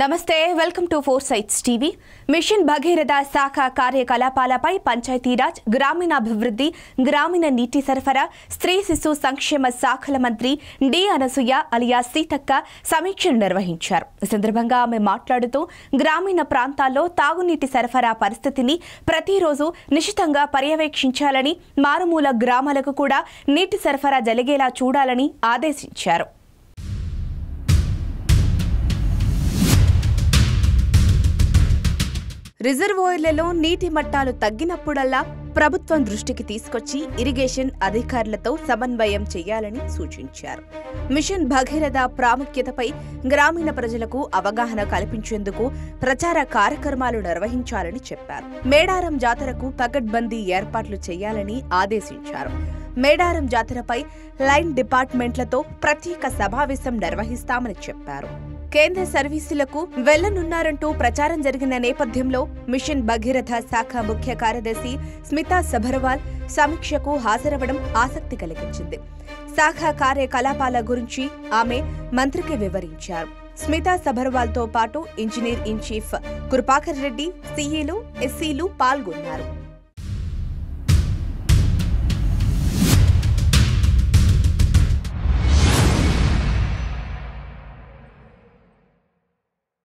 నమస్తే welcome to four sights TV mission Bhagiratha శాఖ కార్యకలాపాలపై పంచాయతీరాజ్ గ్రామీణాభివృద్ధి గ్రామీణ నీటి సరఫరా స్త్రీ శిశు సంక్షేమ శాఖల మంత్రి డి అనసూయ అలియాస్ సీతక్క సమీక్షను నిర్వహించారు. ఈ సందర్భంగా ఆమె మాట్లాడుతూ గ్రామీణ ప్రాంతాల్లో తాగునీటి సరఫరా పరిస్థితిని ప్రతిరోజు నిశితంగా పర్యవేక్షించాలని, మారుమూల గ్రామాలకు కూడా నీటి సరఫరా జరిగేలా చూడాలని ఆదేశించారు. రిజర్వాయర్లలో నీటి మట్టాలు తగ్గినప్పుడల్లా ప్రభుత్వం దృష్టికి తీసుకొచ్చి ఇరిగేషన్ అధికారులతో సమన్వయం చేయాలని సూచించారు. మిషన్ భగీరథ ప్రాముఖ్యతపై గ్రామీణ ప్రజలకు అవగాహన కల్పించేందుకు ప్రచార కార్యక్రమాలు నిర్వహించాలని చెప్పారు. మేడారం జాతరకు పకడ్బందీ ఏర్పాట్లు చేయాలని ఆదేశించారు. మేడారం జాతరపై లైన్ డిపార్ట్మెంట్లతో ప్రత్యేక సమావేశం నిర్వహిస్తామని చెప్పారు. కేంద్ర సర్వీసులకు వెళ్లనున్నారంటూ ప్రచారం జరిగిన నేపథ్యంలో మిషన్ భగీరథ శాఖ ముఖ్య కార్యదర్శి స్మితా సబర్వాల్ సమీక్షకు హాజరవడం ఆసక్తి కలిగించింది. శాఖ కార్యకలాపాల గురించి ఆమె మంత్రికి వివరించారు. స్మితా సబర్వాల్తో పాటు engineer in chief Kripakar Reddy, సీఈలు, ఎస్సీలు పాల్గొన్నారు.